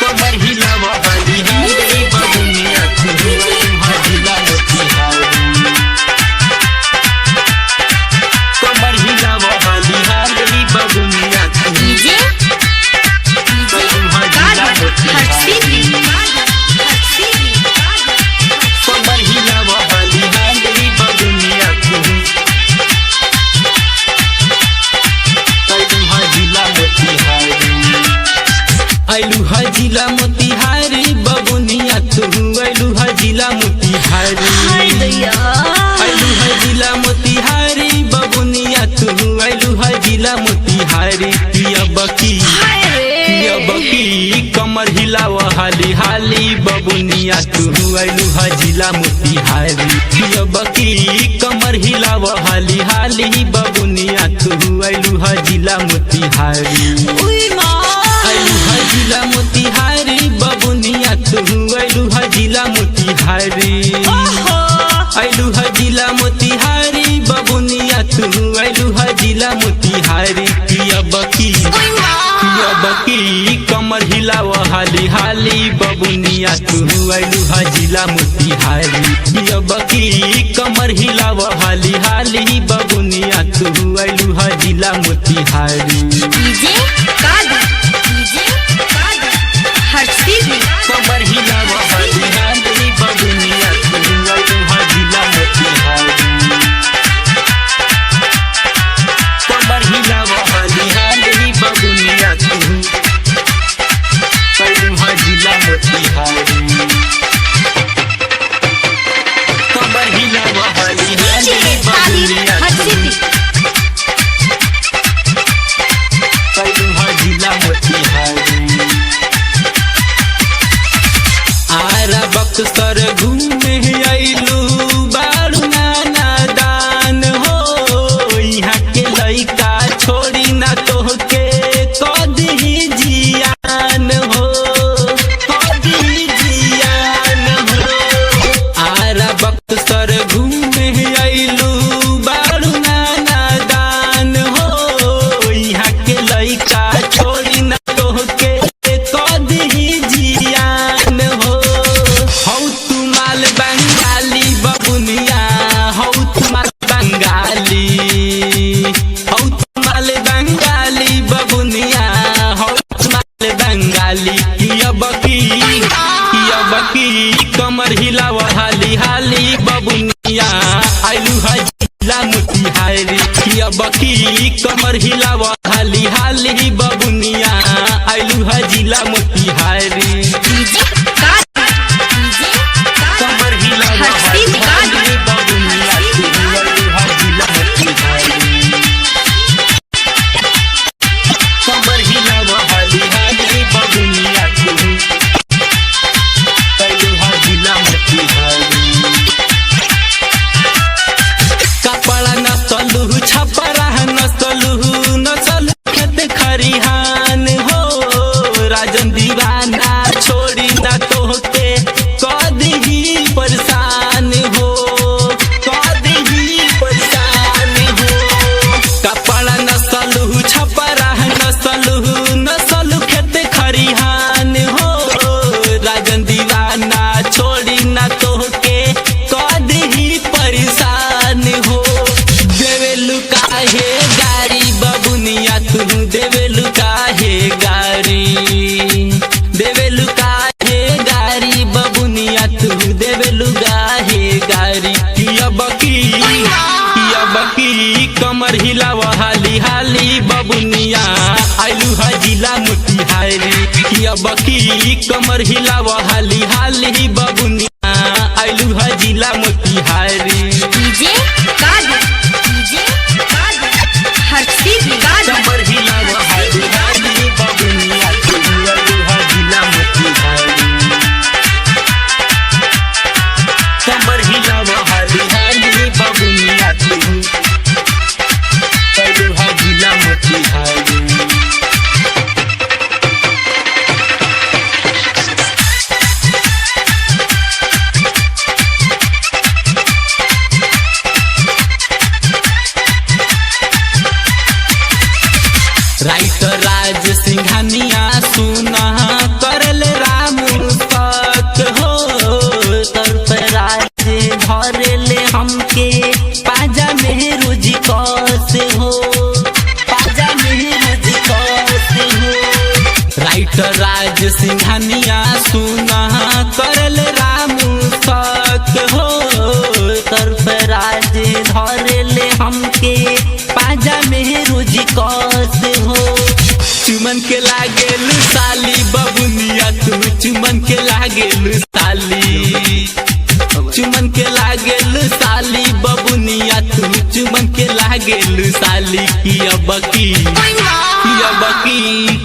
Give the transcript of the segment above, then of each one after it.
कमर हिलावा हाली हाली बबुनिया तुहा जिला मोतिहारी। कमर हिलावा हाली हाली बबुनिया तुहा जिला मोतिहारी। कमर हिलावा हाली हाली बबुनिया तुहा जिला मोतिहारी। आइलू हा जिला मोतिहारी बबुनिया तू आइलू हा जिला मोतिहारी। आइलू हा जिला मोतिहारी बबुनिया तू आइलू हा जिला मोतिहारी। पिया बकी कमर हिलावा हाली हाली बबुनिया तू आइलू हा जिला मोतिहारी। पिया बकी कमर हिलावा हाली हाली बबुनिया तू आइलू हा जिला मोतिहारी। आइलू हा जिला मोतिहारी बबुनिया तू आइलू हा जिला मोतिहारी। आइलू हा जिला मोतिहारी बबुनिया तू आइलू हा जिला मोतिहारी। पिया बकी कमर हिलावा हाली हाली बबुनिया तू आइलू हा जिला मोतिहारी। पिया बकी कमर हिलावा हाली हाली बबुनिया तू आइलू हा जिला मोतिहारी। कमर हिलावा हाली हाली बबुनिया तू आइलू हा जिला मोतिहारी। कमर हिलावा हाली हाली बबुनिया तू आइलू हा जिला मोतिहारी। कमर हिलावा हाली हाली बबुनिया तू आइलू हा जिला मोतिहारी। आरा बक्सर घूमे आइलू बारू नाना दान हो। यहाँ के लइका छोड़ी ना तोहके कदी जियान हो, कदी जियान हो। आरा बक्सर घूमे आइलू बारू नाना दान हो। यहाँ के लइका छोड़ी ना तोहके कदी जियान हो। हौ तू माल बंगाली बबुनिया, हौ तू माल बंगाली, हौ तू माल बंगाली बबुनिया, हौ तू माल बंगाली। किया बकी कमर हिलावा हाली हाली बबुनिया आइलू हा जिला मोतिहारी। किया बकी कमर हिलावा हाली हाली बबुनिया आइलू हा जिला मोतिहारी। कमर हिलावा हाली हाली बबुनिया तू आइलू हा जिला मोतिहारी। कमर हिलावा हाली हाली बबुनिया तू आइलू हा जिला मोतिहारी। कपड़ा नसलू छपरा नसलू खेत खरिहान हो। राजन दीवाना छोड़ी ना तोहके कदी परेशान हो, कदी परेशान हो। कपड़ा नसलू छपरा नसलू खेत खरिहान हो। राजन दीवाना छोड़ी ना तोहके कदी परेशान हो। देवेलु काहे गारी बबुनिया तू देवेलु काहे गारी, देवेलु काहे गारी बबुनिया तू देवेलु गाहे गारी। किया बकी कमर हिलावा हाली हाली बबुनिया आइलू हा जिला मोतिहारी। किया बकी कमर हिलावा हाली हाली बबुनिया आइलू हा जिला मोतिहारी। कमर हिलावा हाली हाली बबुनिया तू आइलू हा जिला मोतिहारी। कमर हिलावा हाली हाली बबुनिया तू आइलू हा जिला मोतिहारी। राइटर राज सिंघानिया सुना करल राम सत हो तर पे राज धरेले हमके पाजा में रोज कैसे हो पाजा में रोज कैसे हो राइटर राज सिंघानिया सुना करल राम सत हो तर पे राज धरेले हमके पाजा में रोज कैसे हो चुमन के लागेल साली बबुनिया तू चुमन के लागेल साली चुमन के लागेल साली बबुनिया तू चुमन के लागेल साली की अबकी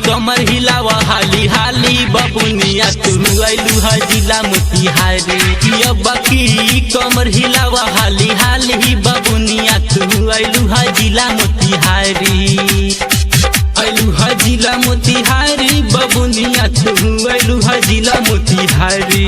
कमर हिलावा हाली हाली बबुनिया तू आइलू है जिला मोतिहारी की अबकी कमर हिलावा हाली हाली बबुनिया तू आइलू है जिला मोतिहारी आइलू है जिला मोतिहारी बबुनिया तू आइलू है जिला मोतिहारी।